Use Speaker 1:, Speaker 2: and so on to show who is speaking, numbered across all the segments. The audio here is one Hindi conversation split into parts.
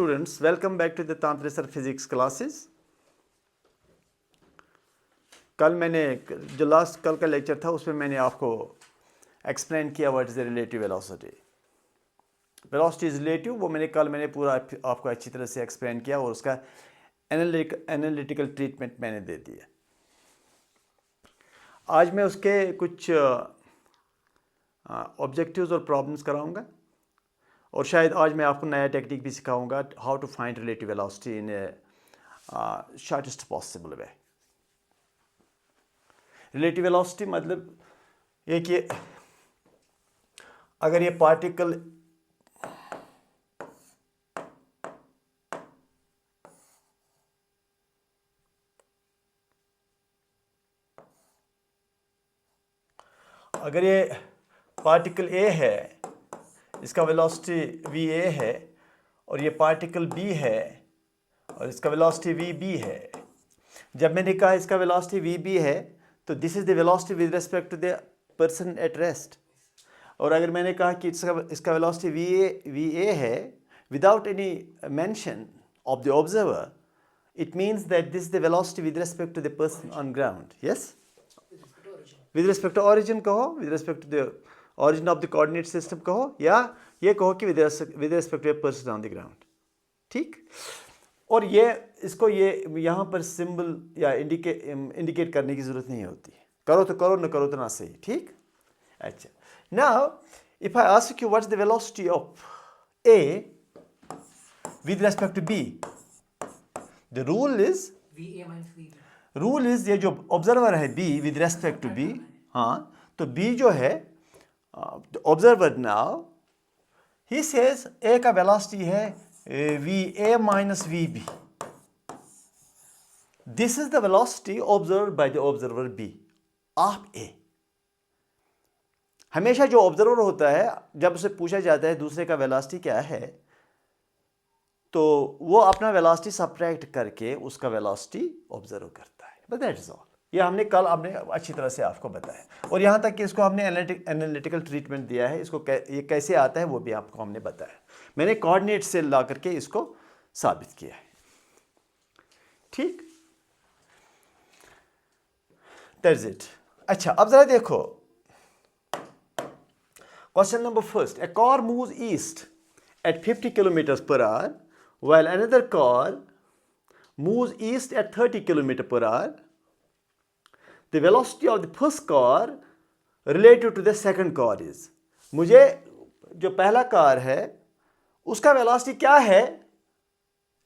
Speaker 1: Students, welcome back to the Tantrisar Physics classes. कल मैंने जो कल का लेक्चर था उसमें मैंने आपको एक्सप्लेन किया what is the relative velocity. Velocity is relative, वो मैंने पूरा आपको अच्छी तरह से एक्सप्लेन किया और उसका एनालिटिकल ट्रीटमेंट मैंने दे दिया. आज मैं उसके कुछ ऑब्जेक्टिव्स और प्रॉब्लम्स कराऊंगा और शायद आज मैं आपको नया टेक्निक भी सिखाऊंगा, how to find relative velocity in a shortest possible way. Relative velocity मतलब ये कि अगर ये पार्टिकल ए है, इसका वेलोसिटी वी ए है और ये पार्टिकल बी है और इसका वेलोसिटी वी बी है. जब मैंने कहा इसका वेलोसिटी वी बी है तो this is the velocity with respect to the person at rest. और अगर मैंने कहा कि इसका वेलोसिटी वी ए है without any mention of the observer, it means that this is the velocity with respect to the person on ground. Yes, with respect to origin कहो, with respect to the origin of the coordinate system कहो, या ये कहो कि with respect to a person on the ground. ठीक. और ये यहाँ पर सिंबल या इंडिकेट करने की जरूरत नहीं होती. करो तो करो, न करो तो ना सही. ठीक. अच्छा, now if I ask you what is the velocity of A with respect to B, the rule is ये जो ऑब्जर्वर है B with respect to B, हाँ, तो बी जो है observer, now he says A का वेलोसिटी है V A minus we B. This is the velocity observe by the observer B of A. हमेशा जो ऑब्जर्वर होता है, जब उसे पूछा जाता है दूसरे का वेलोसिटी क्या है, तो वो अपना वेलोसिटी सब्ट्रैक्ट करके उसका वेलोसिटी ऑब्जर्व करता है. But that is all. ये हमने अच्छी तरह से आपको बताया और यहाँ तक कि इसको हमने एनालिटिकल ट्रीटमेंट दिया है. इसको ये कैसे आता है वो भी आपको हमने बताया. मैंने कोऑर्डिनेट से ला करके इसको साबित किया है. ठीक, दैट्स इट. अच्छा, अब जरा देखो question number first. A car moves east eight 50 kilometre per our while another car moves east at 30 km per hour. The velocity of the first car relative to the second car is. मुझे जो पहला कार है उसका वेलोसिटी क्या है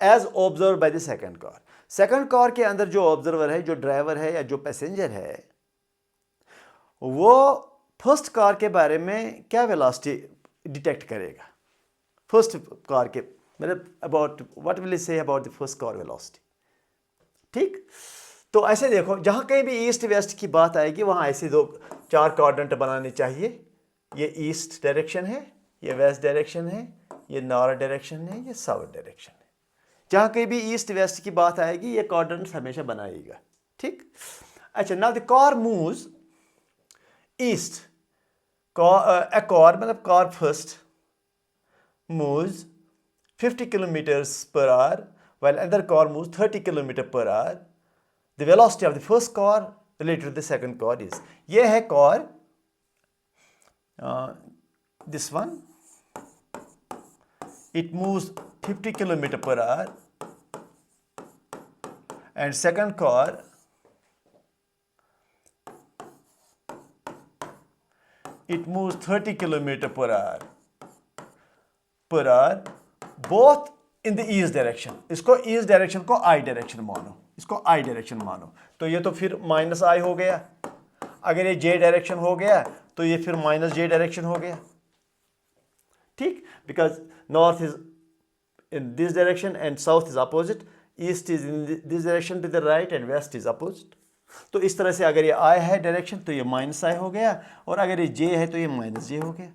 Speaker 1: as observe by the second car. Second car के अंदर जो ऑब्जर्वर है, जो ड्राइवर है या जो पैसेंजर है, वो फर्स्ट कार के बारे में क्या वेलोसिटी डिटेक्ट करेगा. फर्स्ट कार के मतलब about what will say about the first car velocity. ठीक. तो ऐसे देखो, जहाँ कहीं भी ईस्ट वेस्ट की बात आएगी वहाँ ऐसे 4 क्वाड्रेंट बनाने चाहिए. ये ईस्ट डायरेक्शन है, ये वेस्ट डायरेक्शन है, ये नॉर्थ डायरेक्शन है, ये साउथ डायरेक्शन है. जहाँ कहीं भी ईस्ट वेस्ट की बात आएगी ये क्वाड्रेंट्स हमेशा बनाइएगा. ठीक. अच्छा, now the car moves east. A car मतलब car first moves 50 kilometers per hour while another car moves 30 kilometers per hour. The velocity of the first car related to the second car is. ये है car, this one, it moves 50 kilometers per hour and second car it moves 30 kilometers per hour. Both in the east direction. इसको ईस्ट डायरेक्शन को आई डायरेक्शन मानो, इसको आई डायरेक्शन मानो. तो ये तो फिर माइनस आई हो गया. अगर ये जे डायरेक्शन हो गया तो ये फिर माइनस जे डायरेक्शन हो गया. ठीक, because north is in this direction and south is opposite. East is in this direction to the right and west is opposite. तो इस तरह से अगर ये आई है डायरेक्शन तो ये माइनस आई हो गया और अगर ये जे है तो ये माइनस जे हो गया.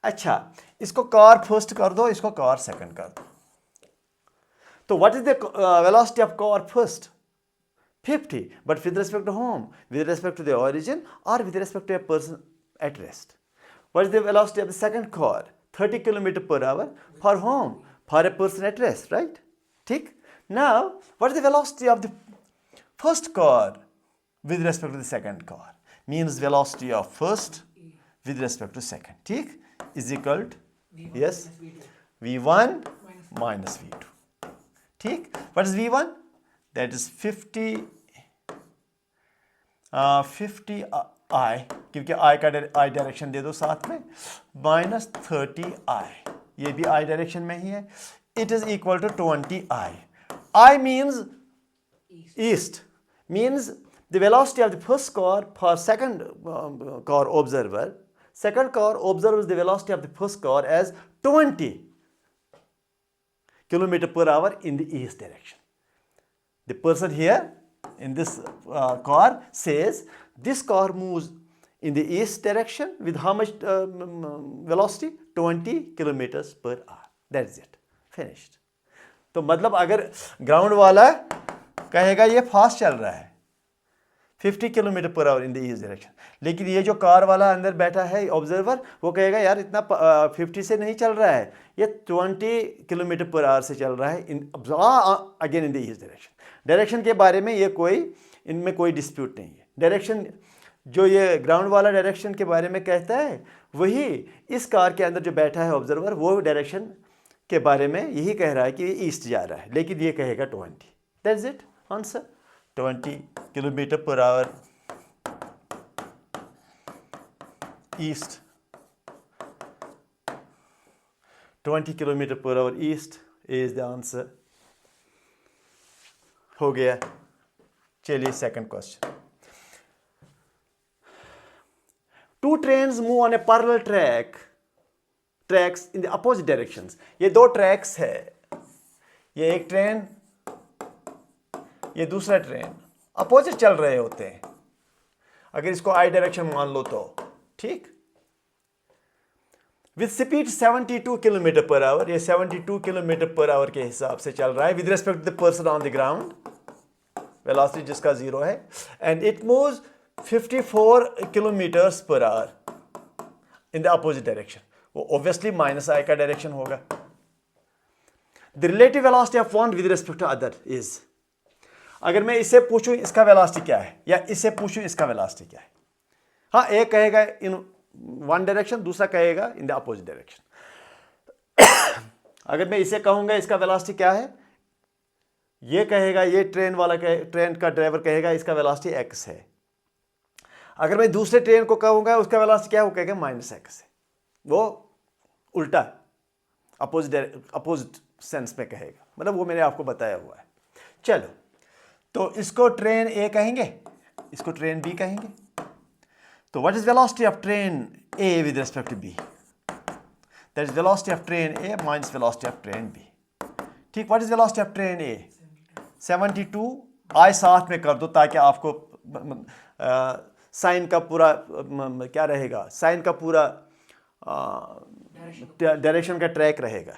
Speaker 1: अच्छा, इसको कार फर्स्ट कर दो, इसको कार सेकंड कर दो. तो what is the velocity of car first? 50. But with respect to whom? With respect to the origin or with respect to a person at rest? What is the velocity of the second car? 30 km per hour. For whom? for a person at rest, right? ठीक. Now, what is the velocity of the first car with respect to the second car? Means velocity of first with respect to second. ठीक. Is equal to, yes, V1 minus V2. ठीक. What is V1? That is 50 I, क्योंकि I का I डायरेक्शन दे दो साथ में, माइनस 30I, ये भी I डायरेक्शन में ही है. It is equal to 20I. I means east, means the velocity of the first car for second car observer. Second car observes the velocity of the first car as 20 km per hour in the east direction. The person here in this car says this car moves in the east direction with how much velocity? 20 kilometers per hour. That is it. Finished. तो मतलब अगर ग्राउंड वाला कहेगा ये फास्ट चल रहा है 50 kilometre per hour in the east direction, लेकिन ये जो कार वाला अंदर बैठा है ऑब्जर्वर, वो कहेगा यार इतना 50 से नहीं चल रहा है, ये 20 किलोमीटर पर आवर से चल रहा है again in the east direction. Direction के बारे में ये इनमें कोई डिस्प्यूट नहीं है. डायरेक्शन जो ये ग्राउंड वाला डायरेक्शन के बारे में कहता है, वही इस कार के अंदर जो बैठा है ऑब्जर्वर, वो डायरेक्शन के बारे में यही कह रहा है कि ये ईस्ट जा रहा है, लेकिन ये कहेगा 20. That's it answer. 20 kilometre per our east, 20 kilometre per our east is the answer. हो गया. चलिए second question. Two trains move on a parallel tracks in the opposite directions. ये दो ट्रैक्स है, ये एक ट्रेन, ये दूसरा ट्रेन अपोजिट चल रहे होते हैं. अगर इसको आई डायरेक्शन मान लो तो ठीक. With speed 72 kilometre per our, ये 72 किलोमीटर पर आवर के हिसाब से चल रहा है with respect to the person on the ground, velocity जिसका 0 है, and it moves 54 kilometres per hour in the opposite direction. वो ऑब्वियसली माइनस आई का डायरेक्शन होगा. The relative velocity of one with respect to other is, अगर मैं इससे पूछूं इसका वेलोसिटी क्या है, या इससे पूछूं इसका वेलोसिटी क्या है, हाँ, एक कहेगा इन वन डायरेक्शन, दूसरा कहेगा इन द अपोजिट डायरेक्शन. अगर मैं इसे कहूंगा इसका वेलोसिटी क्या है, ये कहेगा, ये ट्रेन का ड्राइवर कहेगा इसका वेलोसिटी x है. अगर मैं दूसरे ट्रेन को कहूंगा उसका वेलोसिटी क्या है, वो कहेगा -x है. वो उल्टा अपोजिट सेंस में कहेगा, मतलब वो मैंने आपको बताया हुआ है. चलो, तो इसको ट्रेन ए कहेंगे, इसको ट्रेन बी कहेंगे. तो what is velocity of train A with respect to B? That is velocity of train A minus velocity of train B. ठीक. What is velocity of train A? 72. I साथ में कर दो ताकि आपको साइन का पूरा क्या रहेगा, साइन का पूरा डायरेक्शन का ट्रैक रहेगा.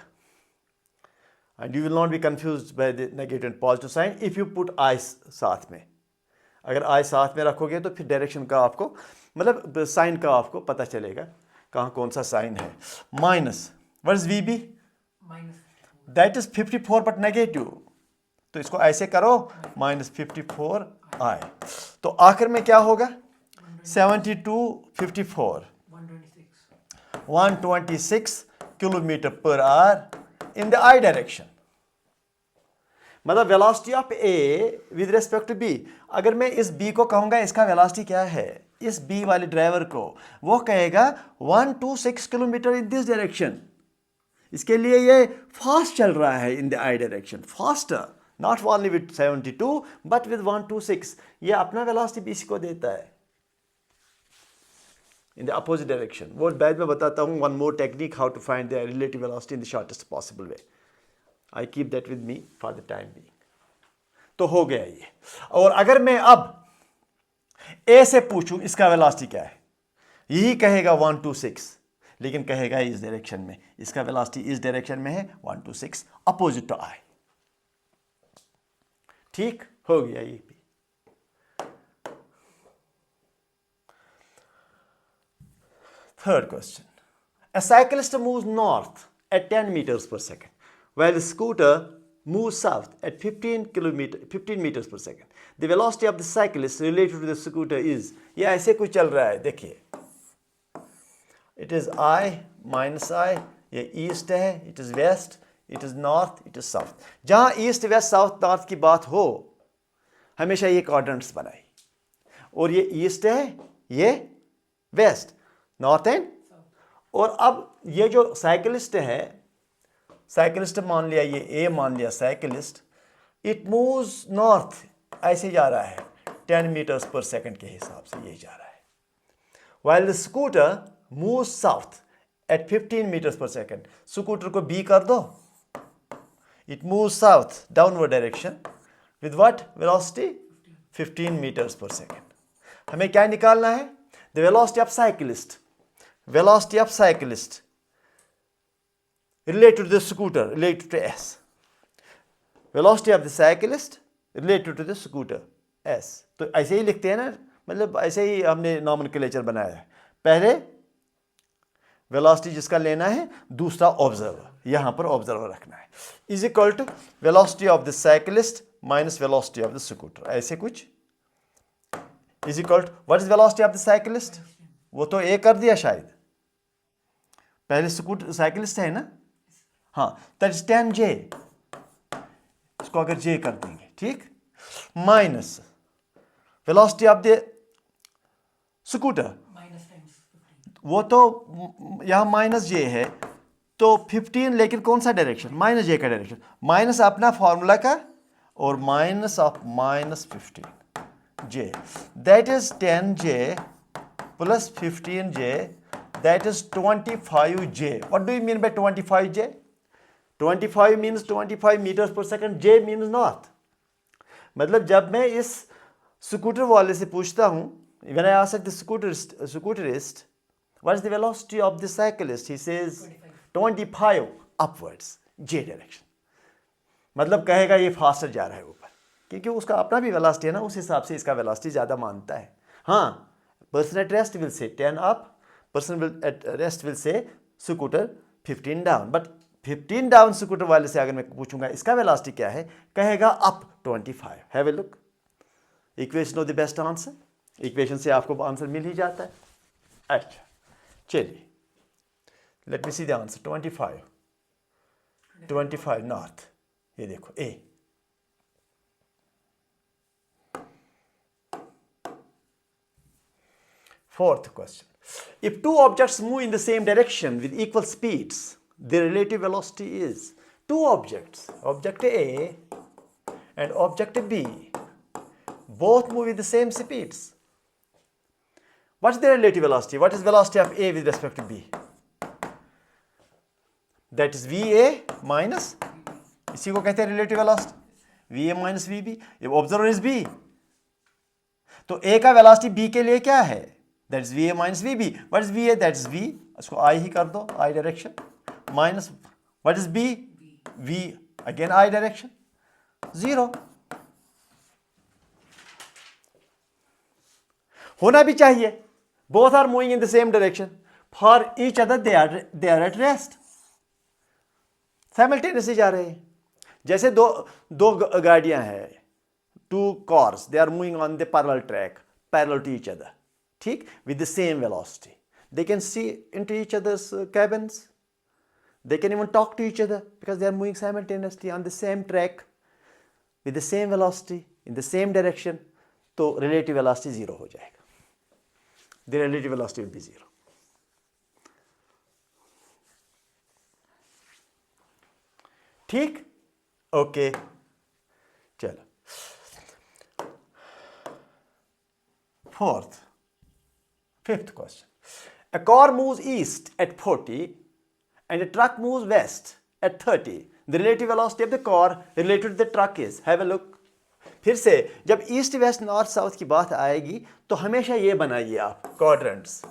Speaker 1: And you will not be confused by the negative and positive sign if you put I साथ में. अगर आई साथ में रखोगे तो फिर डायरेक्शन का आपको, मतलब साइन का आपको पता चलेगा कहाँ कौन सा साइन है. Minus, what is we B? That is 54 but negative, तो इसको ऐसे करो, -54 आई. तो आखिर में क्या होगा? 72 54 126 kilometre per hour in the I direction. मतलब velocity of A with respect to B. अगर मैं इस बी को कहूंगा इसका वेलोसिटी क्या है, इस बी वाले ड्राइवर को, वो कहेगा 126 किलोमीटर इन दिस डायरेक्शन. इसके लिए ये फास्ट चल रहा है इन the I direction, faster, not only with 72 but with 126. ये अपना वेलोसिटी भी इसको देता है in the opposite direction. वो बाद में बताता हूँ one more technique how to find the relative velocity in the shortest possible way. I keep that with me for the time being. तो हो गया ये. और अगर मैं अब A से पूछूं इसका वेलोसिटी क्या है, यही कहेगा 126, लेकिन कहेगा इस डायरेक्शन में, इसका वेलोसिटी इस डायरेक्शन में है 126 अपोजिट टू I. ठीक हो गया ये भी. Third question. A cyclist moves north at 10 meters per second while the scooter moves south at 15 meters per second. The velocity of the cyclist related to the scooter is, ये ऐसे कुछ चल रहा है, देखिए, it is I minus I, ये ईस्ट है, it is west, it is north, it is south. जहाँ ईस्ट वेस्ट साउथ नॉर्थ की बात हो हमेशा ये क्वाड्रेंट्स बनाए, और ये ईस्ट है, ये वेस्ट, नॉर्थ एंड, और अब ये जो साइकिलिस्ट है, साइकिलिस्ट मान लिया, ये ए मान लिया साइकिलिस्ट, इट मूव्स नॉर्थ, ऐसे जा रहा है 10 मीटर्स पर सेकंड के हिसाब से ये जा रहा है, while the scooter moves south at 15 meters per second. Scooter को बी कर दो, it moves south downward direction with what velocity? 15 meters per second. हमें क्या निकालना है? The velocity of cyclist, velocity of cyclist related to the scooter, related to s. Velocity of the cyclist related to the scooter, s. तो ऐसे ही लिखते हैं ना, मतलब ऐसे ही हमने नॉमेनक्लेचर बनाया है, पहले वेलोसिटी जिसका लेना है, दूसरा ऑब्जर्वर, यहां पर ऑब्जर्वर रखना है, is equal to velocity of the cyclist minus velocity of the scooter, ऐसे कुछ, is equal to what is velocity of the cyclist, वो तो ए कर दिया शायद, पहले स्कूटर साइकिलिस्ट है ना, हाँ, दैट इज 10J, इसको अगर J कर देंगे, ठीक, minus velocity of the scooter, वो तो यहां माइनस J है, तो 15, लेकिन कौन सा डायरेक्शन, माइनस J का डायरेक्शन, माइनस अपना फॉर्मूला का, और minus of minus 15J, that is 10J plus 15J, that is 25J. What do you mean by 25J? 25 means 25 meters per second, J means north. मतलब जब मैं इस स्कूटर वाले से पूछता हूं, when I ask the scooterist, what is the velocity of the cyclist, he says 25 upwards, J direction. मतलब कहेगा ये फास्टर जा रहा है ऊपर, क्योंकि उसका अपना भी वेलोसिटी है ना, उस हिसाब से इसका वेलोसिटी ज़्यादा मानता है. हाँ, person at rest will say 10 up, person at rest will say scooter 15 down. But 15 down scooter वाले से अगर मैं पूछूंगा इसका वेलोसिटी क्या है, कहेगा up 25. Have a look, equation of the best answer, equation से आपको आंसर मिल ही जाता है. अच्छा, चलिए, let me see the answer. 25 north, ये देखो ए. Fourth question. If two objects move in the same direction with equal speeds, their relative velocity is, two objects, object A and object B, both move with the same speeds. What is their relative velocity? What is velocity of A with respect to B? That is VA minus, इसी को कहते हैं relative velocity, VA minus VB. if observer is B, तो A का velocity B के लिए क्या है? That is VA minus VB. What is VA? That is V, इसको I ही कर दो, I direction, minus what is B? V again I direction, 0. होना भी चाहिए, both are moving in the same direction, for each other they are at rest, simultaneously जा रहे हैं. जैसे दो गाड़ियां हैं, two cars, they are moving on the parallel track, parallel to each other, ठीक, with the same velocity, they can see into each other's cabins. They can even talk to each other because they are moving simultaneously on the same track with the same velocity in the same direction. तो relative velocity 0 हो जाएगा. The relative velocity will be 0. ठीक, ओके, चलो. Fifth question. A car moves east at 40 and a truck moves west at 30. The relative velocity of the car related to the truck is, have a look. फिर से जब ईस्ट वेस्ट नॉर्थ साउथ की बात आएगी तो हमेशा ये बनाइए आप quadrants,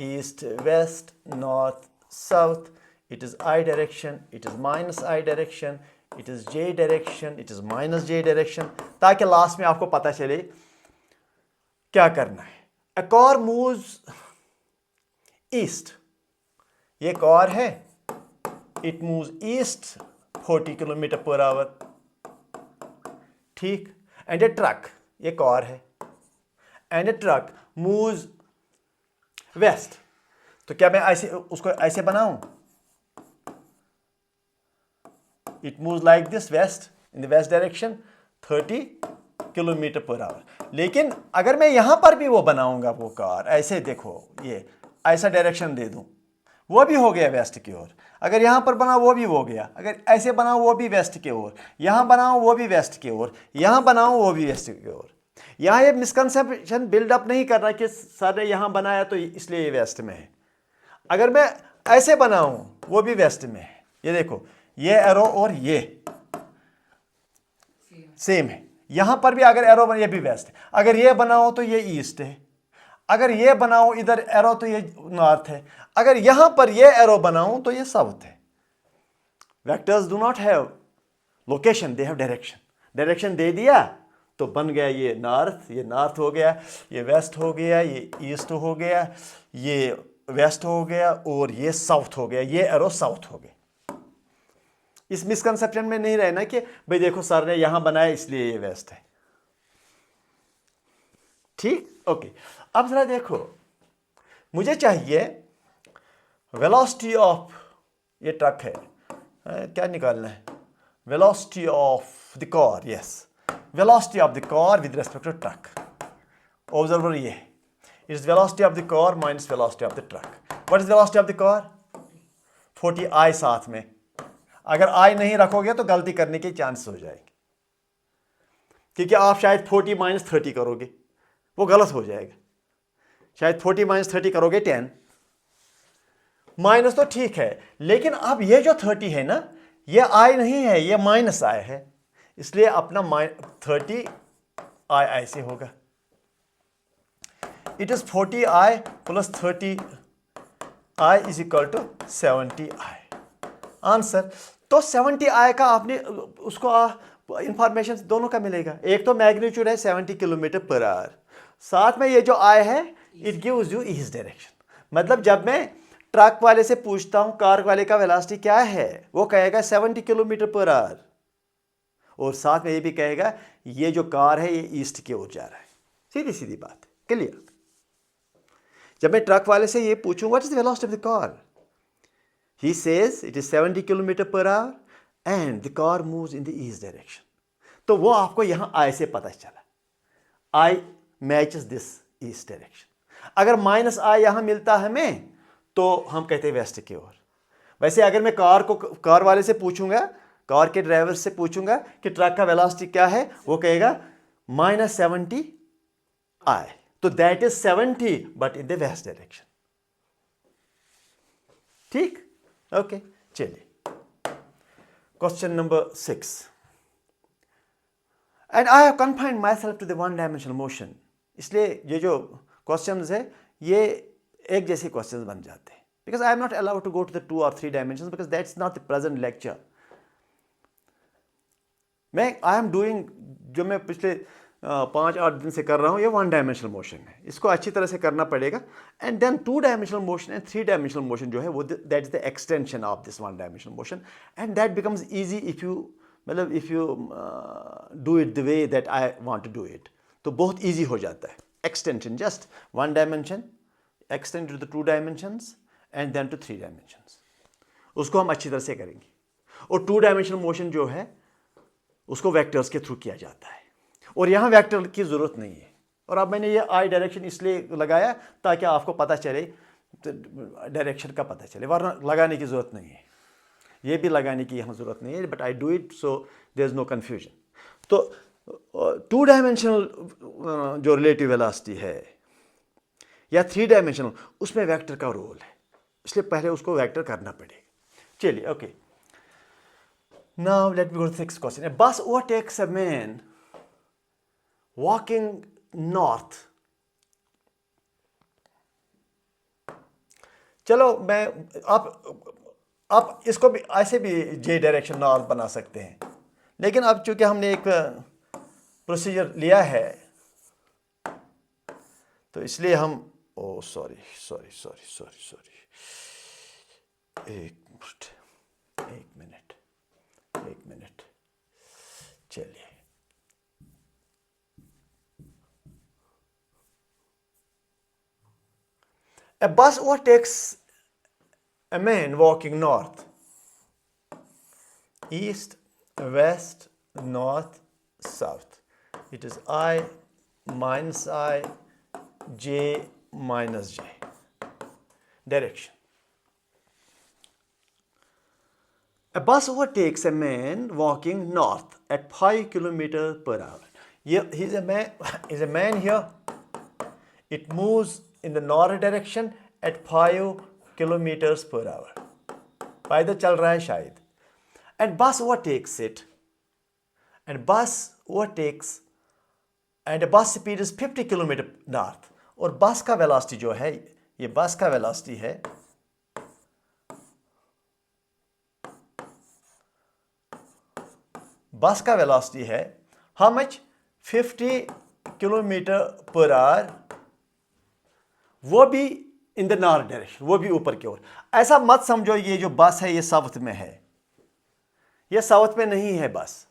Speaker 1: east west north south, it is I direction, it is minus I direction, it is J direction, it is minus J direction, ताकि लास्ट में आपको पता चले क्या करना है. A car moves east, ये कार है, it moves east 40 kilometre per hour, ठीक। एंड ए ट्रक, ये कार है, and a truck moves west, तो क्या मैं ऐसे उसको ऐसे बनाऊं? It moves like this west, in the west direction 30 kilometre per hour. लेकिन अगर मैं यहां पर भी वो बनाऊंगा, वो कार ऐसे, देखो ये ऐसा डायरेक्शन दे दूं, वो भी हो गया वेस्ट की ओर। अगर यहां पर बनाओ वो भी हो गया, अगर ऐसे बनाओ वो भी वेस्ट की ओर, यहां बनाओ वो भी वेस्ट की ओर, यहां बनाओ वो भी वेस्ट की ओर। यहां ये मिसकंसेप्शन बिल्डअप नहीं करना कि सर ने यहां बनाया तो इसलिए ये वेस्ट में है। अगर मैं ऐसे बनाऊं वो भी वेस्ट में है, ये देखो ये एरो और ये सेम है, यहां पर भी अगर एरो बना ये भी वेस्ट है, अगर ये बनाओ तो ये ईस्ट है, अगर ये बनाओ इधर एरो तो ये नॉर्थ है, अगर यहां पर ये एरो बनाऊं तो ये साउथ है। Vectors do not have location, they have direction. Direction दे दिया तो बन गया ये नॉर्थ हो गया, ये वेस्ट हो गया, ये ईस्ट हो गया, ये वेस्ट हो गया और ये साउथ हो गया, ये एरो साउथ हो गया। इस मिसकंसेप्शन में नहीं रहना कि भाई देखो सर ने यहां बनाया इसलिए ये वेस्ट है, ठीक, ओके। अब जरा देखो, मुझे चाहिए वेलोसिटी ऑफ, ये ट्रक है, क्या निकालना है? Velocity of the car, yes, velocity of the car with respect to truck. Observer ये is velocity of the car minus velocity of the truck. What is velocity of the car? 40 i साथ में, अगर आई नहीं रखोगे तो गलती करने के चांस हो जाएंगे, क्योंकि आप शायद 40 माइनस 30 करोगे, वो गलत हो जाएगा। शायद 40 माइनस 30 करोगे 10, माइनस तो ठीक है, लेकिन अब ये जो 30 है ना, ये आई नहीं है, ये माइनस आई है, इसलिए अपना 30 आई ऐसे होगा। It is 40 I plus 30 I is equal to 70 I. Answer तो 70 आई का आपने उसको इंफॉर्मेशन दोनों का मिलेगा। एक तो मैग्नीट्यूड है 70 किलोमीटर पर आवर, साथ में ये जो आई है it gives you east direction. मतलब जब मैं ट्रक वाले से पूछता हूं कार वाले का वेलोसिटी क्या है, वो कहेगा 70 किलोमीटर पर आवर, और साथ में ये भी कहेगा ये जो कार है ये ईस्ट की ओर जा रहा है। सीधी सीधी बात है, क्लियर। जब मैं ट्रक वाले से ये पूछूं what is the velocity of the car, he says it is 70 kilometre per our and the car moves in the east direction, तो वो आपको यहां आई से पता चला, आई मैचेस दिस ईस्ट डायरेक्शन। अगर माइनस आई यहां मिलता हमें तो हम कहते हैं वेस्ट की ओर। वैसे अगर मैं कार वाले से पूछूंगा, कार के ड्राइवर से पूछूंगा कि ट्रक का वेलोसिटी क्या है, वो कहेगा -70 आई, तो that is 70 but in the west direction, ठीक, ओके। चलिए question number 6, and I have confined myself to the one dimensional motion. इसलिए ये जो क्वेश्चंस है ये एक जैसे क्वेश्चंस बन जाते हैं, because I am not allowed to go to the 2 और 3 dimensions, because that's not the present lecture. I am doing, जो मैं पिछले 5-8 दिन से कर रहा हूँ, ये 1 डायमेंशनल मोशन है, इसको अच्छी तरह से करना पड़ेगा। And then 2 dimensional motion and 3 dimensional motion जो है वो that is the extension of this 1 dimensional motion, and that becomes easy if you do it the way that I want to do it, तो बहुत ईजी हो जाता है। Extension just 1 dimension extend to the 2 dimensions and then to 3 dimensions, उसको हम अच्छी तरह से करेंगे। और 2 डायमेंशनल मोशन जो है उसको वेक्टर्स के थ्रू किया जाता है, और यहाँ वेक्टर की ज़रूरत नहीं है। और अब मैंने ये आई डायरेक्शन इसलिए लगाया ताकि आपको पता चले, डायरेक्शन का पता चले, वरना लगाने की ज़रूरत नहीं है, ये भी लगाने की यहाँ ज़रूरत नहीं है, but I do it so there is no confusion. तो 2 डायमेंशनल जो रिलेटिव वेलोसिटी है या 3 डायमेंशनल, उसमें वेक्टर का रोल है, इसलिए पहले उसको वेक्टर करना पड़ेगा। चलिए, okay, now let me go to the next question. A bus overtakes a man walking north. चलो मैं आप इसको भी ऐसे भी जे डायरेक्शन नॉर्थ बना सकते हैं, लेकिन अब चूंकि हमने एक प्रोसीजर लिया है तो इसलिए हम सॉरी एक मिनट एक मिनट, चलिए। A bus overtakes a man walking north, east, west, north, south. It is I minus I, j minus j. Direction. A bus overtakes a man walking north at 5 km per hour. He's a man here. It moves in the north direction at 5 kilometers per hour. पैदल चल रहा है शायद. And bus overtakes it. And the bus speed is 50 kilometer north. और बस का वेलोसिटी जो है, ये बस का वेलोसिटी है, बस का वेलोसिटी है how much? 50 kilometre per our, वो भी इन द नॉर्थ डायरेक्शन, वो भी ऊपर की ओर. ऐसा मत समझो ये जो बस है ये साउथ में है, ये साउथ में नहीं है बस.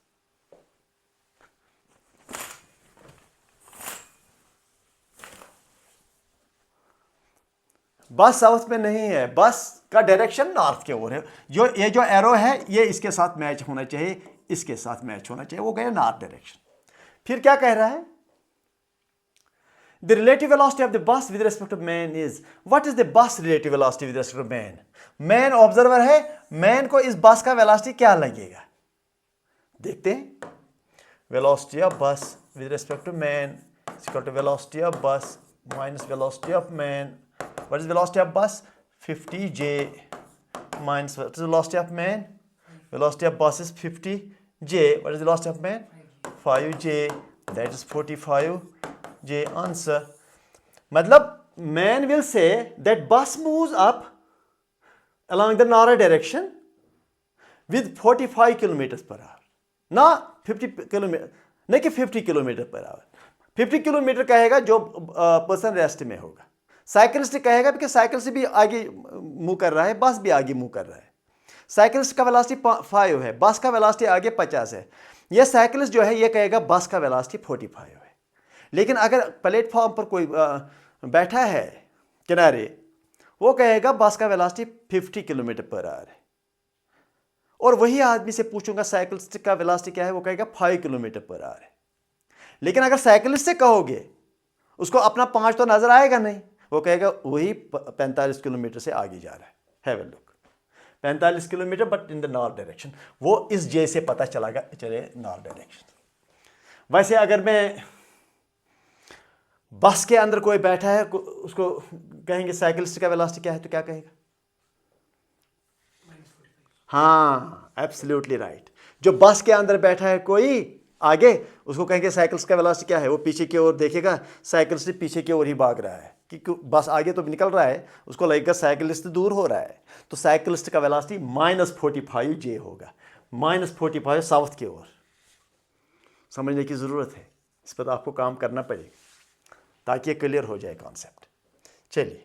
Speaker 1: बस साउथ में नहीं है, बस का डायरेक्शन नॉर्थ की ओर है. ये जो एरो है ये इसके साथ मैच होना चाहिए, इसके साथ मैच होना चाहिए, वो गया नॉर्थ डायरेक्शन. फिर क्या कह रहा है? The relative velocity of the bus with respect to man is, what is the bus relative velocity with respect to man? Man observer है, man को इस बस का वेलोसिटी क्या लगेगा? देखते हैं. Velocity of bus with respect to man is equal to velocity of bus minus velocity of man. What is velocity of bus? 50j minus what is the velocity of man? Velocity of bus is 50j. What is the velocity of man? 5j. That is 45j answer. मतलब man will say that bus moves up along the north direction with 45 kilometers per hour. ना 50 किलोमीटर, नहीं कि 50 किलोमीटर पर आवर. 50 किलोमीटर कहेगा जो पर्सन रेस्ट में होगा. साइकिलिस्ट कहेगा कि साइकिल भी आगे मूव कर रहा है, बस भी आगे मूव कर रहा है. साइकिलिस्ट का वेलोसिटी 5 है, बस का वेलोसिटी आगे 50 है. ये साइकिलिस्ट जो है ये कहेगा बस का वेलोसिटी 45 है. लेकिन अगर प्लेटफॉर्म पर कोई बैठा है किनारे, वो कहेगा बस का वेलोसिटी 50 किलोमीटर पर आवर है. और वही आदमी से पूछूंगा साइकिलिस्ट का वेलोसिटी क्या है, वो कहेगा 5 किलोमीटर पर आवर है. लेकिन अगर साइकिलिस्ट से कहोगे, उसको अपना 5 तो नजर आएगा नहीं, वो कहेगा वही 45 किलोमीटर से आगे जा रहा है. Have a look, 45 kilometre but in the north direction. वो इस जे से पता चले नॉर्थ डायरेक्शन. वैसे अगर मैं बस के अंदर कोई बैठा है, उसको कहेंगे साइकिलिस्ट का वेलोसिटी क्या है, तो क्या कहेगा? हाँ, एब्सोल्युटली राइट. जो बस के अंदर बैठा है कोई आगे, उसको कहेंगे साइकिलिस्ट का वेलोसिटी क्या है. वो पीछे की ओर देखेगा, साइकिलिस्ट पीछे की ओर ही भाग रहा है, क्योंकि बस आगे तो निकल रहा है, उसको लगेगा साइकिलिस्ट दूर हो रहा है. तो साइकिलिस्ट का वेलोसिटी -45j होगा. -45 साउथ की ओर. समझने की ज़रूरत है, इस पर आपको काम करना पड़ेगा ताकि ये क्लियर हो जाए कॉन्सेप्ट. चलिए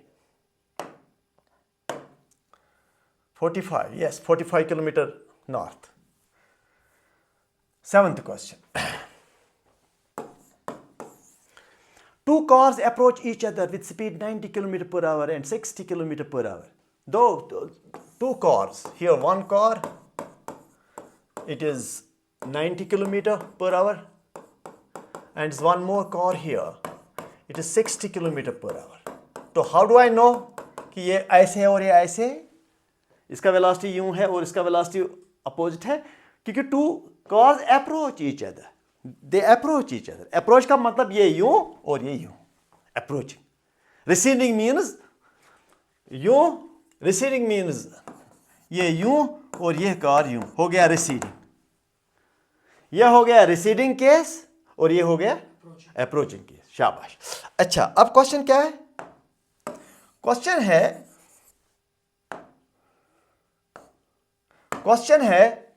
Speaker 1: 45, yes, 45 kilometre north. 7th question. Two cars approach each other with speed 90 km per hour and 60 km per hour. Two cars. Here one car, it is 90 km per hour, and one more car here, it is 60 km per hour. तो how do I know कि ये ऐसे है और ये ऐसे है? इसका वेलोसिटी यूं है और इसका वेलोसिटी अपोजिट है, क्योंकि two cars approach each other. They approach each other. Approach का मतलब ये यूं और ये यूं. अप्रोचिंग. रिसीडिंग मीन्स यूं, रिसीडिंग मीन्स ये यूं और ये कार यूं. हो गया रिसीडिंग. यह हो गया रिसीडिंग केस और ये हो गया अप्रोचिंग केस. शाबाश. अच्छा, अब क्वेश्चन क्या है? क्वेश्चन है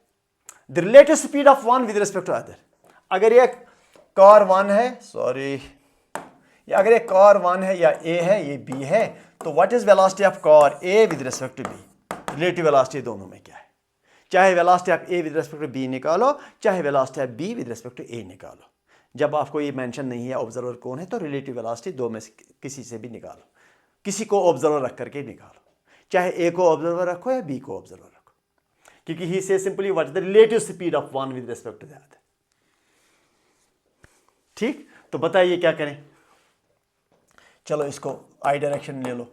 Speaker 1: the relative speed of one with respect to other. अगर ये कार 1 है, सॉरी, या अगर ये कार 1 है या ए है, ये बी है, तो what is velocity of car A with respect to B? Relative velocity दोनों में क्या है? चाहे velocity of A with respect to B निकालो, चाहे velocity of B with respect to A निकालो। जब आपको ये मेंशन नहीं है ऑब्जर्वर कौन है, तो रिलेटिव वेलोसिटी दो में से किसी से भी निकालो, किसी को ऑब्जर्वर रख करके निकालो, चाहे ए को ऑब्जर्वर रखो या बी को ऑब्जर्वर रखो, क्योंकि ही से simply what is the relative speed of one with respect to the other. ठीक, तो बताइए क्या करें। चलो इसको आई डायरेक्शन ले लो,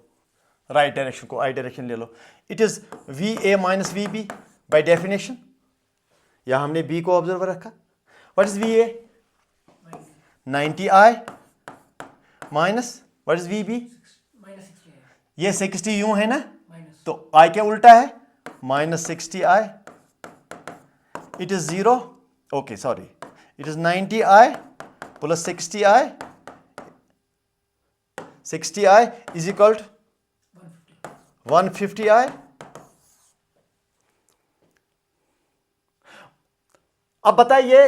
Speaker 1: राइट डायरेक्शन को आई डायरेक्शन ले लो। It is v A minus we B by definition. या हमने बी को ऑब्जर्वर रखा। What is v A? 90 i minus what is we B? ये 60 यूं है ना, तो आई क्या उल्टा है? Minus 60 I. It is 0, okay sorry, it is 90 I plus 60 I. 60 I is equal to 150 I. अब बताइए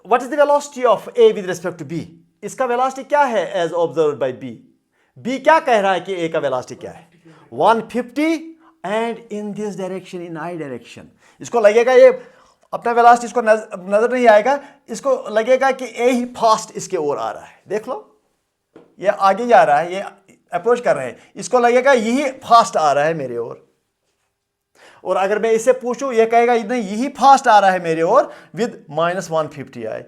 Speaker 1: what is the velocity of A with respect to B? इसका वेलोसिटी क्या है as observed by B? B क्या कह रहा है कि ए का वेलोसिटी क्या है? 150 and in this direction, in I direction. इसको लगेगा ये अपना वेलोसिटी इसको नजर नहीं आएगा, इसको लगेगा कि ए ही फास्ट इसके ओर आ रहा है। देख लो, ये आगे जा रहा है, ये अप्रोच कर रहे हैं, इसको लगेगा यही फास्ट आ रहा है मेरे ओर। और अगर मैं इससे पूछूं, ये कहेगा नहीं यही फास्ट आ रहा है मेरे ओर विद माइनस 150 आई।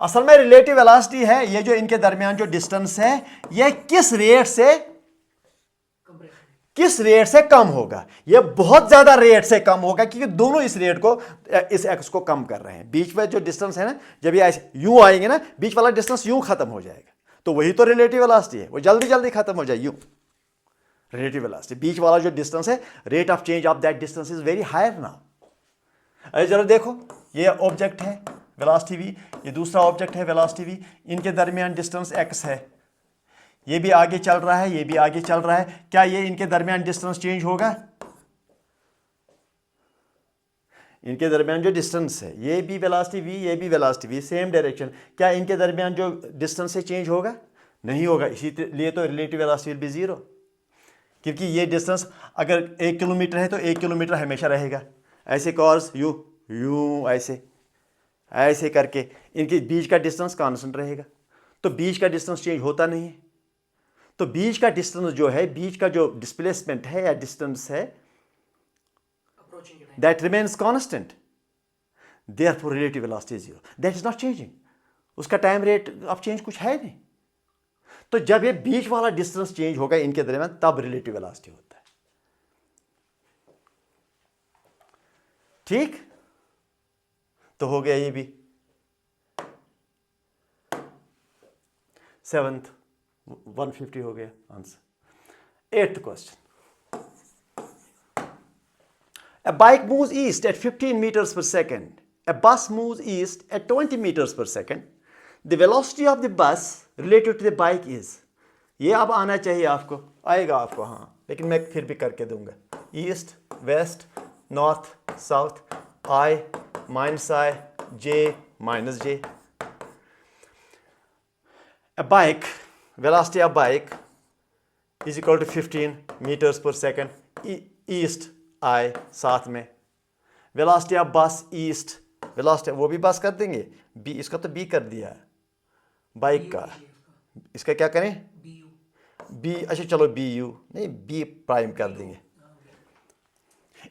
Speaker 1: असल में रिलेटिव वेलोसिटी है ये जो इनके दरमियान जो डिस्टेंस है, ये किस रेट से कम होगा। ये बहुत ज्यादा रेट से कम होगा, क्योंकि दोनों इस रेट को, इस एक्स को कम कर रहे हैं। बीच में जो डिस्टेंस है ना, जब ये ऐसे यूं आएंगे ना, बीच वाला डिस्टेंस यूं खत्म हो जाएगा, तो वही तो रिलेटिव वेलोसिटी है, वो जल्दी जल्दी खत्म हो जाए यूं। रिलेटिव वेलोसिटी, बीच वाला जो डिस्टेंस है, rate of change of that distance is very higher now. जरा देखो, ये ऑब्जेक्ट है वेलोसिटी v, ये दूसरा ऑब्जेक्ट है वेलोसिटी v, इनके दरमियान डिस्टेंस x है, ये भी आगे चल रहा है, ये भी आगे चल रहा है। क्या ये इनके दरमियान डिस्टेंस चेंज होगा? इनके दरमियान जो डिस्टेंस है, ये भी वेलोसिटी v, ये भी वेलोसिटी v, सेम डायरेक्शन, क्या इनके दरमियान जो डिस्टेंस है चेंज होगा? नहीं होगा। इसीलिए तो रिलेटिव वेलोसिटी विल बी 0, क्योंकि ये डिस्टेंस अगर 1 किलोमीटर है तो 1 किलोमीटर हमेशा रहेगा। ऐसे कॉर्स यू यूं ऐसे करके इनके बीच का डिस्टेंस कांस्टेंट रहेगा, तो बीच का डिस्टेंस चेंज होता नहीं है। तो बीच का डिस्टेंस जो है, बीच का जो डिस्प्लेसमेंट है या डिस्टेंस है, that remains constant, therefore relative velocity is 0, that is not changing. उसका टाइम रेट ऑफ चेंज कुछ है नहीं। तो जब ये बीच वाला डिस्टेंस चेंज होगा इनके दरमियान, तब रिलेटिव वेलोसिटी होता है। ठीक, तो हो गया ये भी। 7th 150 हो गया answer. 8th question, a bike moves east at 15 meters per second, a bus moves east at 20 meters per second, the velocity of the bus related to the bike is। ये अब आना चाहिए आपको, आएगा आपको, हाँ, लेकिन मैं फिर भी करके दूंगा। East, west, north, south, I minus I, J minus J. A bike, velocity of bike is equal to 15 meters per second, east I साथ में। velocity of bus east, velocity वो भी बस कर देंगे, b, इसका तो b कर दिया है बाइक का, इसका क्या करें? b, अच्छा चलो bu नहीं, b प्राइम कर देंगे,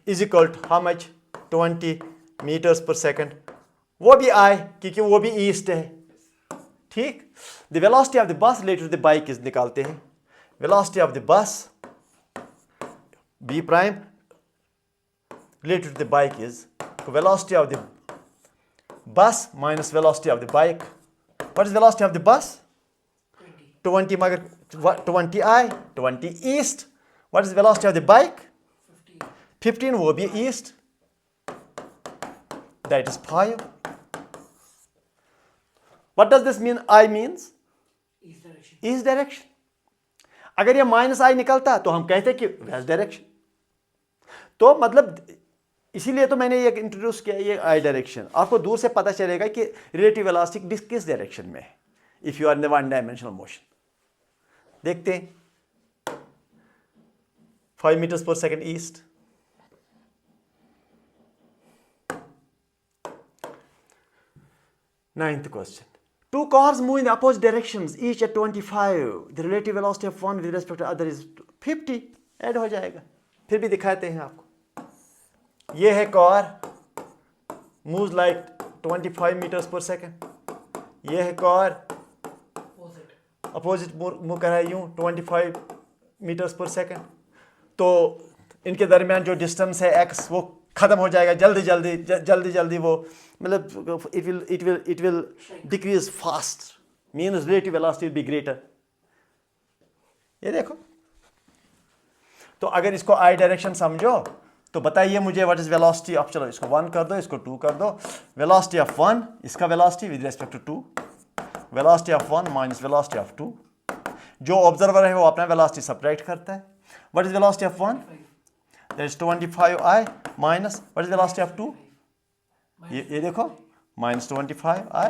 Speaker 1: is equal to how much? 20 meters per second, वो भी I, क्योंकि वो भी ईस्ट है। ठीक, the velocity of the bus related to the bike is निकालते हैं। Velocity of the bus b prime related to the bike is velocity of the bus minus velocity of the bike. What is velocity of the bus? 20, मगर 20 I, 20 east. What is velocity of the bike? 15, वो भी east, that is 5। What does this mean? I means east direction. अगर ये माइनस आई निकलता तो हम कहते कि वेस्ट डायरेक्शन। तो मतलब इसीलिए तो मैंने ये इंट्रोड्यूस किया ये आई डायरेक्शन। आपको दूर से पता चलेगा कि रिलेटिव वेलोसिटी किस डायरेक्शन में है, if you are in the one dimensional motion. देखते हैं 5 meters per second east. Ninth question. Two cars move in the opposite directions, each at 25. The relative velocity of one with respect to other is 50. Add हो जाएगा. फिर भी दिखाते हैं आपको. ये है car, moves like 25 meters per second. ये है कार, अपोजिट मूव कर रहा है यूं 25 meters per second. तो इनके दरमियान जो डिस्टेंस है x वो खत्म हो जाएगा जल्दी जल्दी वो मतलब it will decrease fast, means relative velocity will be greater. ये देखो. तो अगर इसको I डायरेक्शन समझो तो बताइए मुझे व्हाट इज वेलोसिटी ऑफ, चलो इसको 1 कर दो, इसको 2 कर दो. वेलोसिटी ऑफ 1, इसका velocity with respect to 2, velocity of 1 minus velocity of 2. जो ऑब्जर्वर है वो अपना वेलोसिटी सब्ट्रैक्ट करता है. What is velocity of 1? That is 25i minus what is velocity of 2? ये देखो minus 25i,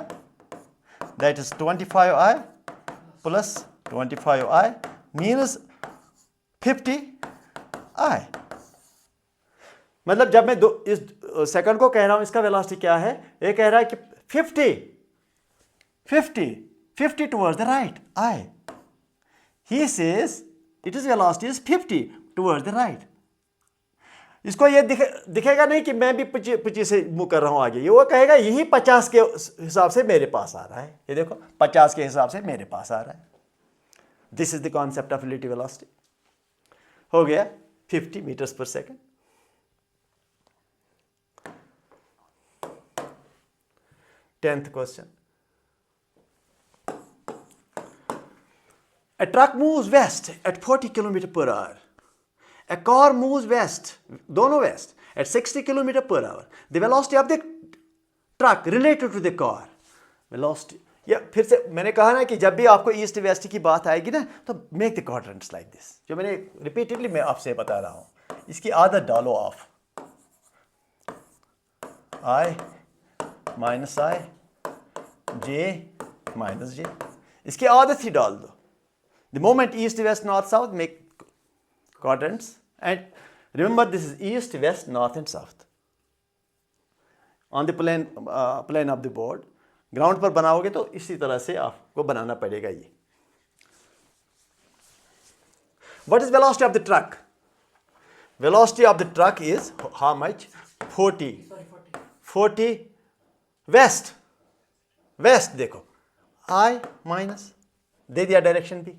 Speaker 1: that is 25i plus 25i means 50i. मतलब जब मैं इस सेकंड को कह रहा हूं इसका वेलोसिटी क्या है, ये कह रहा है कि 50 towards the right, I. He says its velocity is 50 towards the right. इसको ये दिखेगा नहीं कि मैं भी 25 से मूव कर रहा हूं आगे, ये वो कहेगा यही 50 के हिसाब से मेरे पास आ रहा है. ये देखो 50 के हिसाब से मेरे पास आ रहा है. This is the concept of relative velocity. हो गया 50 meters per second. Tenth question. A truck moves west at 40 km per hour. A car moves west, दोनों west, at 60 km per hour. The velocity of the truck related to the car. Velocity. या फिर से मैंने कहा ना कि जब भी आपको ईस्ट वेस्ट की बात आएगी ना तो make the quadrants like this. जो मैंने रिपीटेडली मैं आपसे बता रहा हूं, इसकी आदत डालो आप. I minus I, J minus j, इसकी आदत ही डाल दो. The moment east west north south make quadrants, and remember this is east, west, north and south on the plane of the board. Ground पर बनाओगे तो इसी तरह से आपको बनाना पड़ेगा. ये what is velocity of the truck? Velocity of the truck is how much? 40 west देखो I माइनस दे दिया डायरेक्शन भी.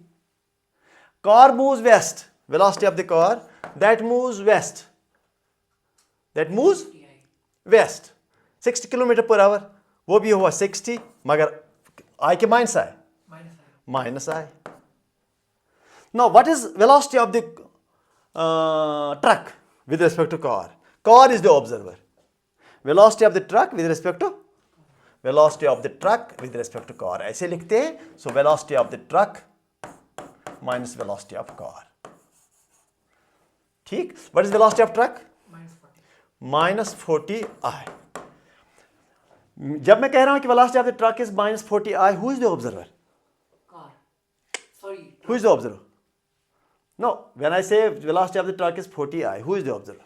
Speaker 1: Car moves west, velocity of the car that moves west, 60 km per hour. वो भी हुआ 60 मगर I के minus I. Now what is velocity of the truck with respect to car? Car is the observer. Velocity of the truck with respect to car. ऐसे लिखते हैं. So velocity of the truck minus velocity of car. ठीक. What is velocity of truck? minus 40i. जब मैं कह रहा हूं कि velocity of the truck is minus 40i, who is the observer?
Speaker 2: Car. Sorry.
Speaker 1: Who is the observer? No, when I say velocity of the truck is 40i, who is the observer?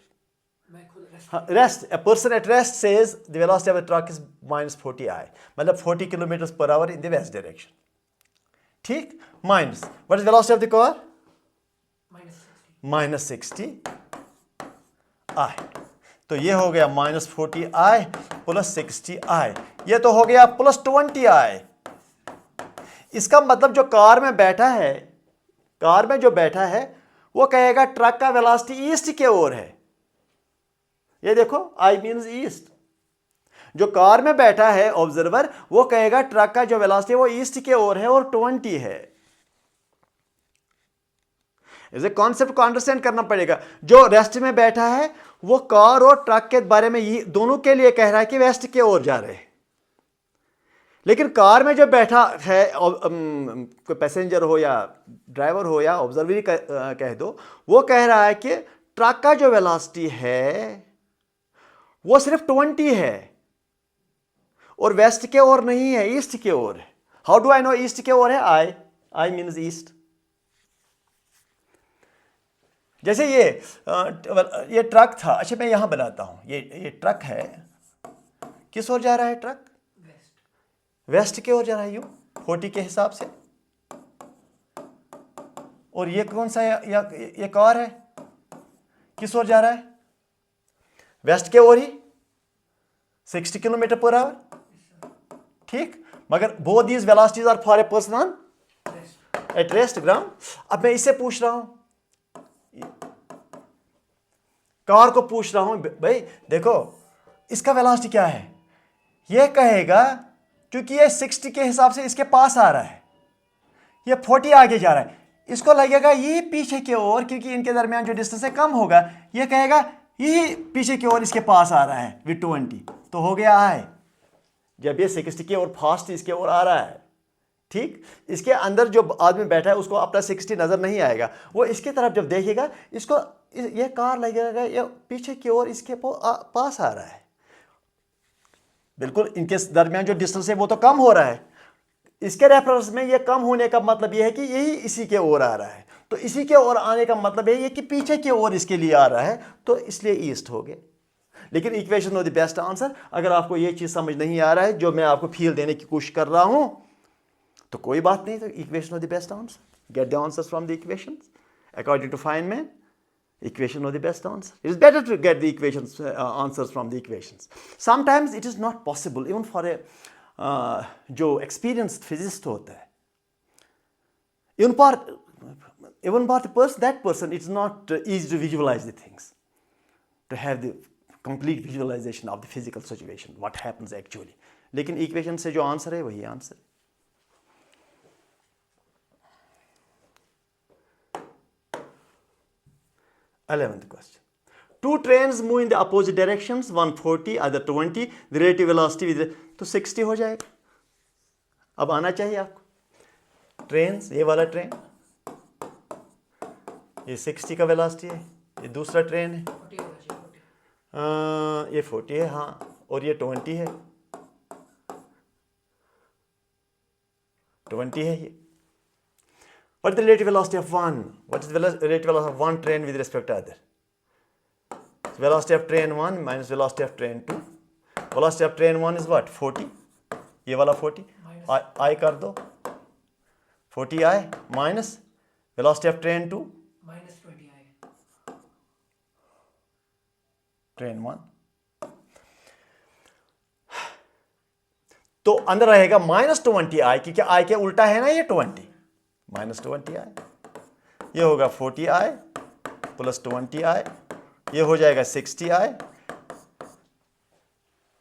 Speaker 1: Rest. A person at rest says the velocity of the truck is minus 40i. मतलब 40 kilometers per hour in the west direction. ठीक. Minus. What is velocity of the car? minus 60i. तो ये हो गया minus 40i plus 60i. ये तो हो गया plus 20i. इसका मतलब जो कार में जो बैठा है वो कहेगा ट्रक का वेलोसिटी ईस्ट की ओर है. ये देखो I मीन्स ईस्ट. जो कार में बैठा है ऑब्जर्वर वो कहेगा ट्रक का जो वेलोसिटी है वो ईस्ट की ओर है और 20 है. इस कॉन्सेप्ट को अंडरस्टैंड करना पड़ेगा. जो रेस्ट में बैठा है वो कार और ट्रक के बारे में ये दोनों के लिए कह रहा है कि वेस्ट की ओर जा रहे हैं. लेकिन कार में जो बैठा है कोई पैसेंजर हो या ड्राइवर हो या ऑब्जर्वर कह दो, वो कह रहा है कि ट्रक का जो वेलोसिटी है वो सिर्फ 20 है और वेस्ट के ओर नहीं है, ईस्ट के ओर है. How do I know east के ओर है? I means east. जैसे ये ट्रक था। अच्छा मैं यहां बनाता हूं, ये ट्रक है, किस ओर जा रहा है ट्रक? वेस्ट की ओर जा रहा है, यूं 40 के हिसाब से। और ये कौन सा ये कार है, किस ओर जा रहा है? वेस्ट के ओर ही, 60 किलोमीटर पर आवर। ठीक, मगर both these velocities are for a person on at rest ground. अब मैं इससे पूछ रहा हूं, कार को पूछ रहा हूं, भाई देखो इसका वेलोसिटी क्या है? ये कहेगा क्योंकि ये 60 के हिसाब से इसके पास आ रहा है, ये 40 आगे जा रहा है, इसको लगेगा ये पीछे की ओर, क्योंकि इनके दरमियान जो डिस्टेंस है कम होगा, ये कहेगा ये पीछे की ओर इसके पास आ रहा है विद 20, तो हो गया आई। जब ये 60 की ओर फास्ट इसके ओर आ रहा है, ठीक, इसके अंदर जो आदमी बैठा है उसको अपना 60 नजर नहीं आएगा, वो इसकी तरफ जब देखेगा इसको ये कार लगेगा ये पीछे की ओर इसके पास आ रहा है। बिल्कुल इनके दरमियान जो डिस्टेंस है वो तो कम हो रहा है, इसके रेफरेंस में ये कम होने का मतलब ये है कि यही इसी के ओर आ रहा है, तो इसी के ओर आने का मतलब है ये कि पीछे की ओर इसके लिए आ रहा है, तो इसलिए ईस्ट हो गए। लेकिन equation of the best answer, अगर आपको ये चीज समझ नहीं आ रहा है जो मैं आपको फील देने की कोशिश कर रहा हूं, तो कोई बात नहीं, तो equation of the best answer, get the answers from the equations according to Feynman, equation of the best answer. It is better to get the equations answers from the equations. Sometimes it is not possible even for a जो experienced physicist होता है, even for the person, that person it's not easy to visualize the things, to have the complete visualization of the physical situation, what happens actually. लेकिन equation से जो answer है वही answer है। 11th question. Two trains move in the opposite directions, one 40, other 20, the relative velocity with तो 60 हो जाएगा। अब आना चाहिए आपको, ट्रेन्स, ये वाला ट्रेन, ये 60 का वेलोसिटी है, ये दूसरा ट्रेन है, ये 40 है, हाँ, और ये 20 है, 20 है ये। What is the relative velocity of one? What is the relative velocity of one train with respect to other? Velocity of train 1 minus velocity of train 2. Velocity of train 1 is what? 40. ये वाला 40. I कर दो. 40i minus velocity of train 2.
Speaker 2: minus 20i.
Speaker 1: Train 1. तो अंदर रहेगा minus 20i, क्योंकि i के उल्टा है ना ये 20. minus 20i, ये होगा 40i प्लस 20i, ये हो जाएगा 60i,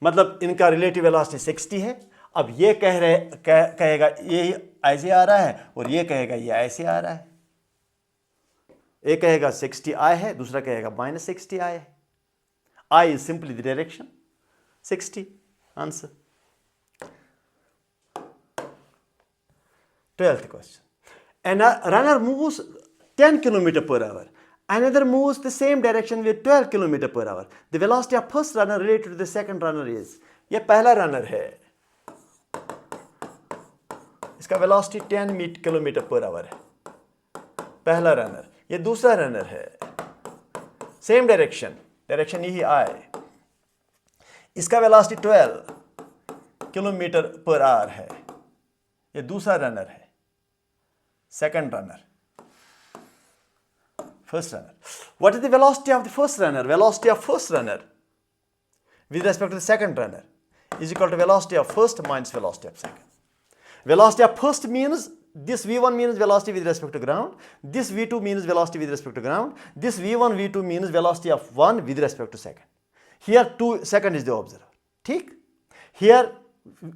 Speaker 1: मतलब इनका रिलेटिव वेलोसिटी 60 है। अब ये कहेगा ये ऐसे आ रहा है और ये कहेगा ये ऐसे आ रहा है, एक कहेगा 60i है, दूसरा कहेगा minus 60i है। I is simply the direction, 60 answer। 12th question. A runner moves 10 km per hour. Another moves the same direction with 12 km per hour. The velocity of first runner related to the second runner is, ये पहला रनर है, इसका वेलोसिटी 10 km per hour है, पहला रनर। ये दूसरा रनर है, सेम डायरेक्शन यही आए, इसका वेलोसिटी 12 km per hour है, ये दूसरा रनर है, second runner, first runner. What is the velocity of the first runner? Velocity of first runner with respect to the second runner is equal to velocity of first minus velocity of second. Velocity of first means this v1 means velocity with respect to ground, this v2 means velocity with respect to ground, this v1 v2 means velocity of 1 with respect to second. Here 2 second is the observer, ठीक? Here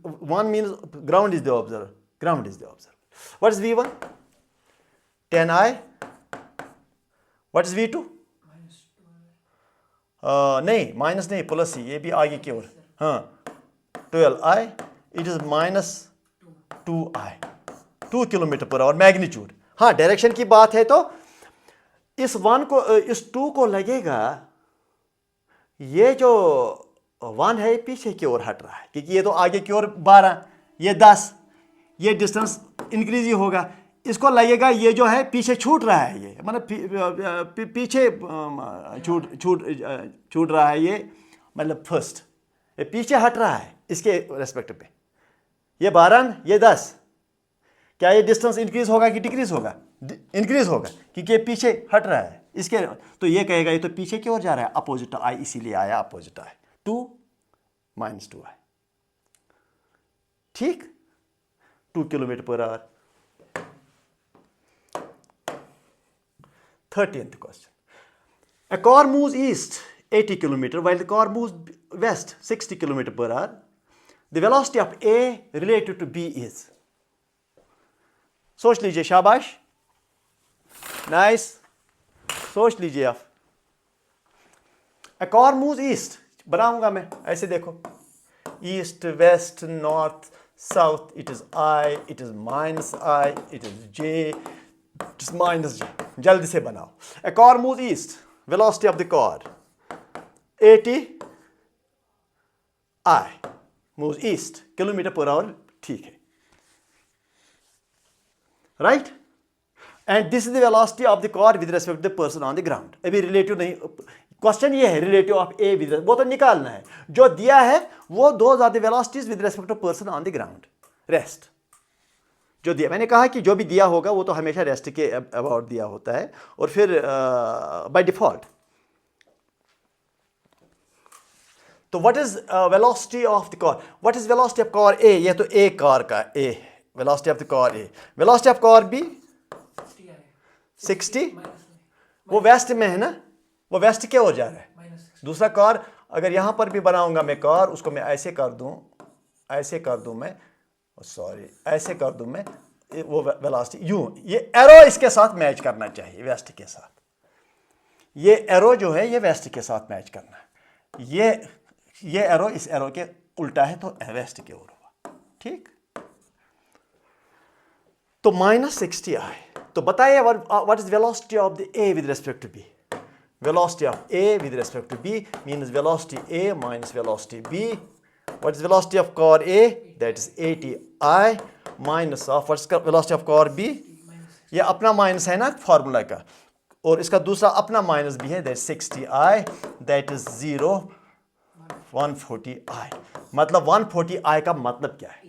Speaker 1: 1 means ground is the observer, ground is the observer. What is v1? 10i. What is v2? नहीं, माइनस नहीं, प्लस ही, ये भी आगे की ओर, हाँ, 12i, it is minus 2i, 2 kilometre per our magnitude. हाँ, डायरेक्शन की बात है तो इस 1 को, इस 2 को लगेगा ये जो 1 है पीछे की ओर हट रहा है, क्योंकि ये तो आगे की ओर 12, ये 10, ये डिस्टेंस इंक्रीज ही होगा, इसको लगेगा ये जो है पीछे छूट रहा है, ये मतलब पीछे छूट रहा है ये, मतलब फर्स्ट ये पीछे हट रहा है इसके रेस्पेक्ट पे। ये 12 ये 10, क्या ये डिस्टेंस इंक्रीज होगा कि डिक्रीज होगा? इंक्रीज होगा, क्योंकि ये पीछे हट रहा है इसके। तो ये कहेगा ये तो पीछे की ओर जा रहा है, अपोजिट आई, इसीलिए आया अपोजिट आई, 2 - 2i। ठीक, 2 km/h। 13th question. A car moves east 80 km while the car moves west 60 km/h. The velocity of A related to B is. सोच लीजिए, शाबाश, नाइस, सोच लीजिए आप। A car moves east, बनाऊंगा मैं ऐसे, देखो, east, west, north, south, it is I, it is -I, it is J, it is -J। जल्दी से बनाओ। A car moves east, velocity of the car 80 I, moves east, km/h, ठीक है, right? And this is the velocity of the car with respect to the person on the ground. अभी रिलेटिव नहीं, क्वेश्चन ये है रिलेटिव ऑफ ए विद, वो तो निकालना है। जो दिया है वो those are the velocities with respect to person on the ground. Rest जो दिया, मैंने कहा कि जो भी दिया होगा वो तो हमेशा रेस्ट के अबाउट दिया होता है, और फिर बाय डिफॉल्ट। तो what is velocity of the car? What is velocity of car A? ये तो ए कार का A, velocity of the car A. Velocity of car B 60, वो वेस्ट में है ना, वो वेस्ट की ओर जा रहा है। दूसरा कार, अगर यहां पर भी बनाऊंगा मैं कार, उसको मैं ऐसे कर दूं मैं, सॉरी, ऐसे कर दूं मैं, वो वेलोसिटी यूं, ये एरो इसके साथ मैच करना चाहिए, वेस्ट के साथ। ये एरो जो है ये वेस्ट के साथ मैच करना है। ये एरो इस एरो के उल्टा है, तो वेस्ट की ओर हुआ, ठीक। तो -60i। तो बताइए what is velocity of the A with respect to B? Velocity of A with respect to B means velocity A minus velocity B. What is velocity of car A? That is 80i minus of what's velocity of car B? ये अपना माइनस है ना फॉर्मूला का, और इसका दूसरा अपना माइनस भी है, that is 60i, that is 0, 140i। मतलब 140i का मतलब क्या है?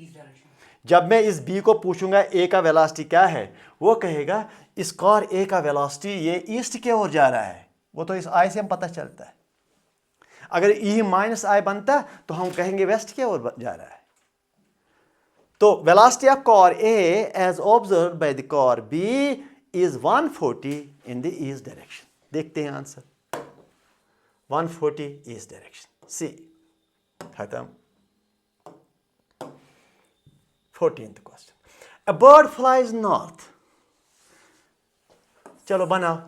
Speaker 1: जब मैं इस B को पूछूंगा A का वेलोसिटी क्या है, वो कहेगा इस कार A का वेलोसिटी ये ईस्ट की ओर जा रहा है, वो तो इस आई से हम पता चलता है। अगर ई -I बनता तो हम कहेंगे वेस्ट की ओर जा रहा है। तो velocity of car A as observed by the car B is 140 in the east direction. देखते हैं आंसर, 140 ईस्ट डायरेक्शन, सी, खत्म। 14th question. A bird flies north, चलो बनाओ,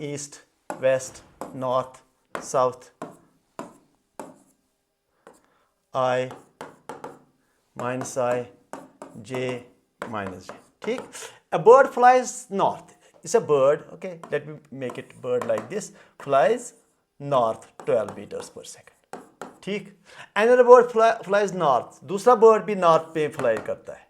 Speaker 1: east, west, north, south, I -I, J -J, ठीक। A bird flies north, it's a bird, okay, let me make it bird like this, flies north 12 meters per second, ठीक। Another bird flies north, दूसरा bird भी north पे fly करता है।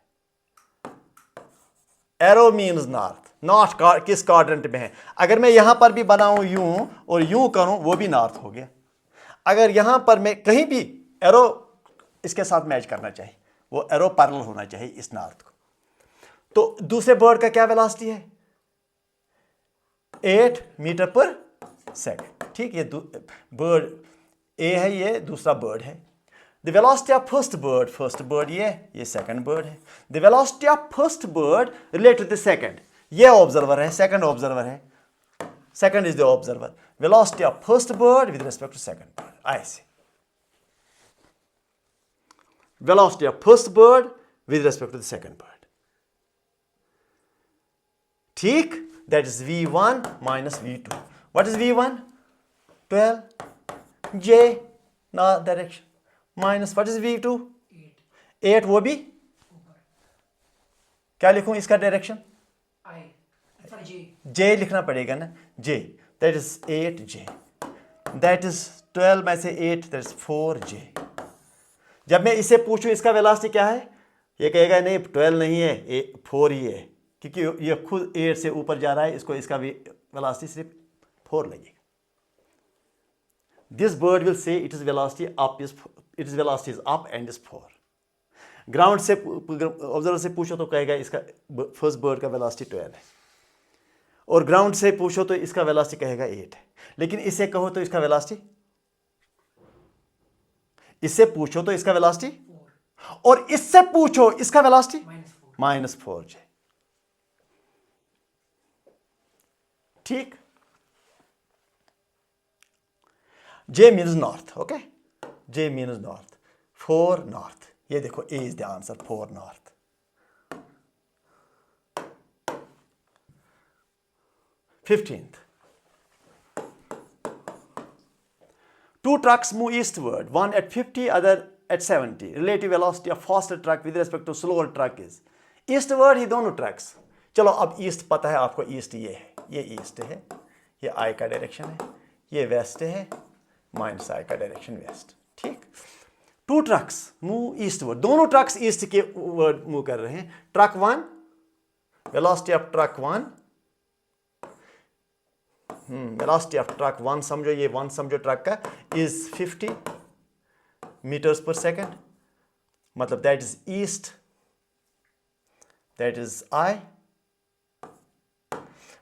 Speaker 1: एरो मीन्स नॉर्थ, नॉर्थ किस क्वाड्रेंट में है? अगर मैं यहां पर भी बनाऊं यूं और यूं करूं, वो भी नॉर्थ हो गया। अगर यहां पर मैं कहीं भी एरो इसके साथ मैच करना चाहिए, वो एरो पैरेलल होना चाहिए इस नॉर्थ को। तो दूसरे बर्ड का क्या वेलोसिटी है? 8 मीटर पर सेकंड, ठीक। ये बर्ड ए है, ये दूसरा बर्ड है। The velocity of first bird ये second bird है। The velocity of first bird related to the second, ये observer है, second observer है, second is the observer। Velocity of first bird with respect to second bird, ऐसे। Velocity of first bird with respect to the second bird, ठीक। That is V1 minus V2। What is V1? 12, J north direction, minus what is V2? 8, वो भी क्या लिखूं इसका डायरेक्शन? J लिखना पड़ेगा ना, J, that is 8J, that is 12 में से 8, that is 4J। जब मैं इसे पूछूं इसका वेलोसिटी क्या है, ये कहेगा नहीं 12 नहीं है 4 ही है, क्योंकि ये खुद 8 से ऊपर जा रहा है, इसको इसका भी वेलोसिटी सिर्फ 4 लगेगा. This bird will say its velocity is up and is 4. Ground से ऑब्जर्वर से पूछो तो कहेगा इसका फर्स्ट बर्ड का वेलोसिटी 12 है, और ग्राउंड से पूछो तो इसका वेलोसिटी कहेगा 8 है. लेकिन इससे कहो तो इसका वेलोसिटी, इससे पूछो तो इसका वेलोसिटी,
Speaker 2: 4.
Speaker 1: और इससे पूछो इसका वेलोसिटी
Speaker 2: -4.
Speaker 1: -4 जे. ठीक. J means north. Okay, J means north. 4 north. ये देखो A is the answer. 4 north. Fifteenth. Two trucks move eastward, one at 50, other at 70. Relative velocity of faster truck with respect to slower truck is. Eastward ही दोनों trucks. चलो अब ईस्ट पता है आपको, ईस्ट ये है, ये ईस्ट है, ये आई का डायरेक्शन है, ये वेस्ट है, माइनस आई का डायरेक्शन वेस्ट. ठीक. 2 ट्रक्स मूव ईस्टवर्ड, दोनों ट्रक्स ईस्ट के वर्ड मूव कर रहे हैं. Truck 1, velocity of truck 1, velocity of truck 1 समझो, ये 1 समझो ट्रक का, इज 50 मीटर्स पर सेकेंड. मतलब that is east, that is I.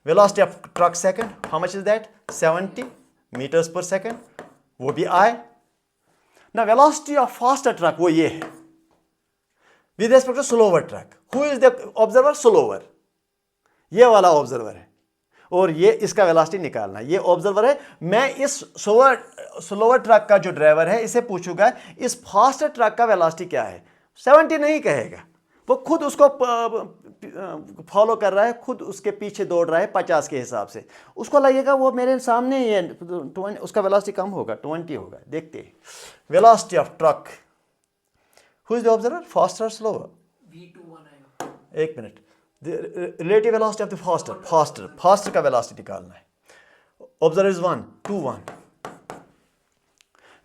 Speaker 1: Velocity of truck second, how much is that? 70 metres per second, वो भी आई. ना वेलोसिटी ऑफ फास्टर ट्रक वो ये है with respect to slower truck. Who is the observer? Slower, ये वाला ऑब्जर्वर है, और ये इसका वेलोसिटी निकालना. ये ऑब्जर्वर है. मैं इस स्लोवर ट्रक का जो ड्राइवर है इसे पूछूंगा इस फास्टर ट्रक का वेलोसिटी क्या है. 70 नहीं कहेगा, वो खुद उसको फॉलो कर रहा है, खुद उसके पीछे दौड़ रहा है 50 के हिसाब से. उसको लगेगा वो मेरे सामने ही है, 20, उसका वेलोसिटी कम होगा, 20 होगा. देखते हैं velocity of truck. Who is the observer? Faster और स्लोवर?
Speaker 2: V21 आएगा.
Speaker 1: एक मिनट. Relative velocity of the faster का वेलोसिटी निकालना है. Observer is 1, 2, 1.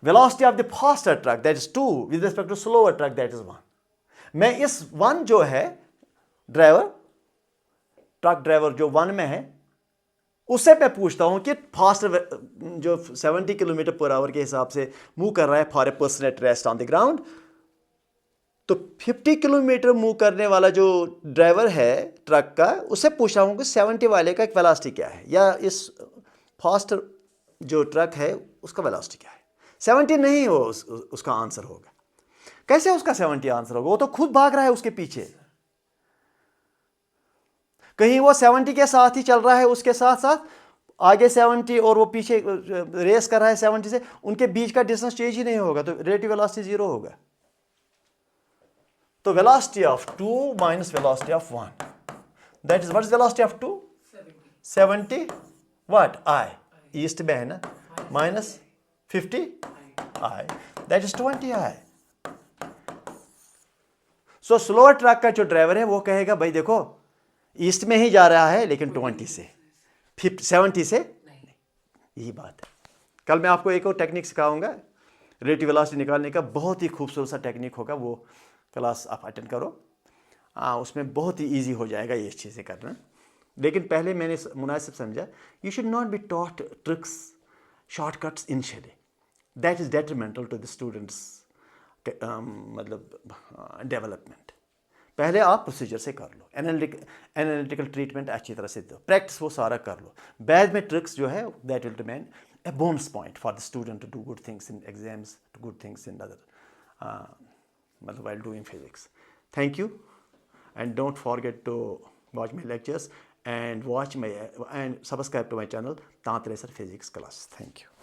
Speaker 1: Velocity of the faster truck that is 2 with respect to slower truck that is 1. मैं इस 1 जो है ड्राइवर, ट्रक ड्राइवर जो 1 में है, उससे मैं पूछता हूं कि फास्टर जो 70 किलोमीटर पर आवर के हिसाब से मूव कर रहा है for a person at rest on the ground, तो 50 किलोमीटर मूव करने वाला जो ड्राइवर है ट्रक का, उससे पूछा हूं कि 70 वाले का वेलोसिटी क्या है, या इस फास्टर जो ट्रक है उसका वेलोसिटी क्या है. 70 नहीं हो उसका आंसर होगा. कैसे उसका 70 आंसर होगा? वो तो खुद भाग रहा है उसके पीछे. कहीं वो 70 के साथ ही चल रहा है, उसके साथ साथ आगे 70 और वो पीछे रेस कर रहा है 70 से, उनके बीच का डिस्टेंस चेंज ही नहीं होगा, तो रिलेटिव वेलोसिटी 0 होगा. तो velocity of 2 minus velocity of 1, that is what is velocity of 2? 70 what? I, east में है ना, minus 50 I, that is 20 I. So slower truck का जो ड्राइवर है वो कहेगा भाई देखो ईस्ट में ही जा रहा है, लेकिन 20 से, 70 से नहीं. यही बात है. कल मैं आपको एक और टेक्निक सिखाऊंगा रिलेटिव वेलोसिटी निकालने का. बहुत ही खूबसूरत सा टेक्निक होगा, वो क्लास आप अटेंड करो. उसमें बहुत ही ईजी हो जाएगा ये चीज़ें करना. लेकिन पहले मैंने मुनासिब समझा, you should not be taught tricks, shortcuts initially. That is detrimental to the students मतलब डेवलपमेंट. पहले आप प्रोसीजर से कर लो, एनालिटिकल ट्रीटमेंट अच्छी तरह से दो, प्रैक्टिस वो सारा कर लो. बाद में ट्रिक्स जो है that will remain a bonus point for the student to do good things in exams, to good things in other मतलब while doing physics. Thank you, and don't forget to watch my lectures and subscribe to my channel Tant Racer Physics Class. Thank you.